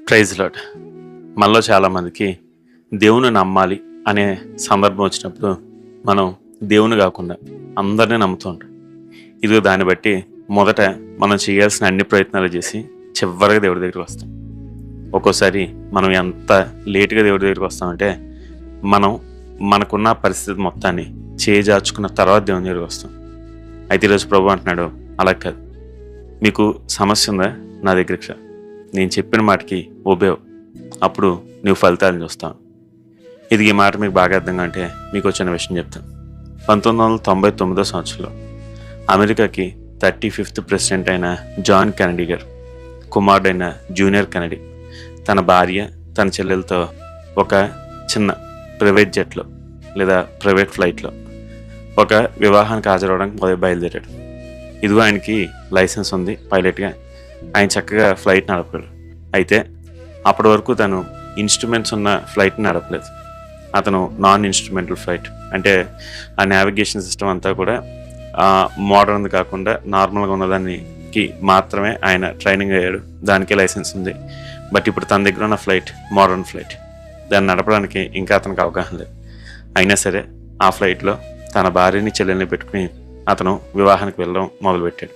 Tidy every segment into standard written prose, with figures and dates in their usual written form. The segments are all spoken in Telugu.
Praise lord. మనలో చాలామందికి దేవుని నమ్మాలి అనే సందర్భం వచ్చినప్పుడు మనం దేవుని కాకుండా అందరినీ నమ్ముతూ ఉంటాం. ఇదిగో దాన్ని బట్టి మొదట మనం చేయాల్సిన అన్ని ప్రయత్నాలు చేసి చివరిగా దేవుడి దగ్గరికి వస్తాం. ఒక్కోసారి మనం ఎంత లేటుగా దేవుడి దగ్గరికి వస్తామంటే మనం మనకున్న పరిస్థితి మొత్తాన్ని చేజార్చుకున్న తర్వాత దేవుని దగ్గరికి వస్తాం. అయితే ఈరోజు ప్రభు అంటున్నాడు, అలా కాదు, మీకు సమస్య ఉందా, నా దగ్గరికి రా, నేను చెప్పిన మాటకి ఒబేవ్, అప్పుడు నువ్వు ఫలితాలను చూస్తావు. ఇది ఈ మాట మీకు బాగా అర్థంగా అంటే మీకు వచ్చిన విషయం చెప్తాను. 1999 సంవత్సరంలో అమెరికాకి 35th ప్రెసిడెంట్ అయిన జాన్ కెనడీ గారు కుమారుడైన జూనియర్ కెనడీ తన భార్య తన చెల్లెలతో ఒక చిన్న ప్రైవేట్ జెట్లో లేదా ప్రైవేట్ ఫ్లైట్లో ఒక వివాహానికి హాజరవడానికి బయలుదేరాడు. ఇదిగో ఆయనకి లైసెన్స్ ఉంది పైలట్గా, ఆయన చక్కగా ఫ్లైట్ నడపాడు. అయితే అప్పటి వరకు తను ఇన్స్ట్రుమెంట్స్ ఉన్న ఫ్లైట్ని నడపలేదు. అతను నాన్ ఇన్స్ట్రుమెంటల్ ఫ్లైట్, అంటే ఆ నావిగేషన్ సిస్టమ్ అంతా కూడా మోడర్న్ కాకుండా నార్మల్గా ఉన్నదానికి మాత్రమే ఆయన ట్రైనింగ్ అయ్యాడు. దానికే లైసెన్స్ ఉంది. బట్ ఇప్పుడు తన దగ్గర ఉన్న ఫ్లైట్ మోడర్న్ ఫ్లైట్, దాన్ని నడపడానికి ఇంకా అతనికి అవగాహన లేదు. అయినా సరే ఆ ఫ్లైట్లో తన భార్యని చెల్లెల్ని పెట్టుకుని అతను వివాహానికి వెళ్ళడం మొదలుపెట్టాడు.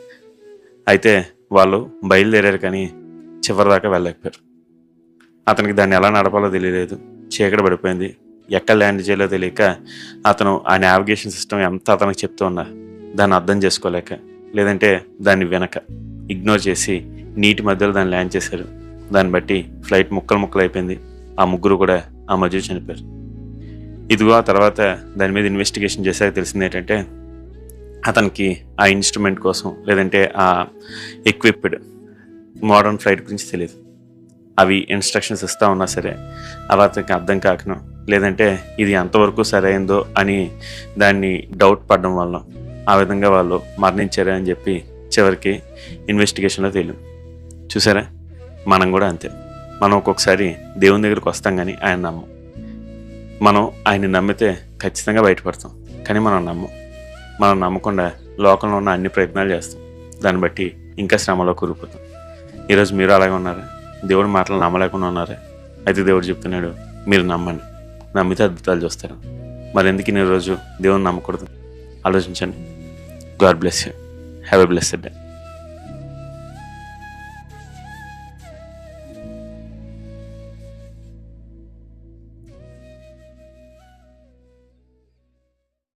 అయితే వాళ్ళు బయలుదేరారు కానీ చివరి దాకా వెళ్ళలేకపోయారు. అతనికి దాన్ని ఎలా నడపాలో తెలియలేదు, చీకటి పడిపోయింది, ఎక్కడ ల్యాండ్ చేయాలో తెలియక అతను ఆ నావిగేషన్ సిస్టమ్ ఎంత అతనికి చెప్తూ ఉన్నా దాన్ని అర్థం చేసుకోలేక, లేదంటే దాన్ని వెనక ఇగ్నోర్ చేసి నీటి మధ్యలో దాన్ని ల్యాండ్ చేశారు. దాన్ని బట్టి ఫ్లైట్ ముక్కలు అయిపోయింది. ఆ ముగ్గురు కూడా ఆ మధ్య చనిపోయారు. ఇదిగో ఆ తర్వాత దాని మీద ఇన్వెస్టిగేషన్ చేశాక తెలిసింది ఏంటంటే అతనికి ఆ ఇన్స్ట్రుమెంట్ కోసం లేదంటే ఆ ఎక్విప్డ్ మోడర్న్ ఫ్లైట్ గురించి తెలియదు. అవి ఇన్స్ట్రక్షన్స్ ఇస్తూ ఉన్నా సరే అవి అతనికి అర్థం కాకనో, లేదంటే ఇది ఎంతవరకు సరైందో అని దాన్ని డౌట్ పడడం వల్ల ఆ విధంగా వాళ్ళు మరణించారు అని చెప్పి చివరికి ఇన్వెస్టిగేషన్లో తెలియదు. చూసారా, మనం కూడా అంతే. మనం ఒక్కొక్కసారి దేవుని దగ్గరికి వస్తాం కానీ ఆయన నమ్మం. మనం ఆయన్ని నమ్మితే ఖచ్చితంగా బయటపడతాం, కానీ మనం నమ్మకుండా లోకంలో ఉన్న అన్ని ప్రయత్నాలు చేస్తాం. దాన్ని బట్టి ఇంకా శ్రమలో కూరుకుపోతాం. ఈరోజు మీరు అలాగే ఉన్నారా? దేవుడి మాటలు నమ్మలేకుండా ఉన్నారా? అయితే దేవుడు చెప్తున్నాడు, మీరు నమ్మండి, నమ్మితే అద్భుతాలు చూస్తారు. మరి ఎందుకు ఈరోజు దేవుని నమ్మకూడదు? ఆలోచించండి. God bless you. Have a blessed day.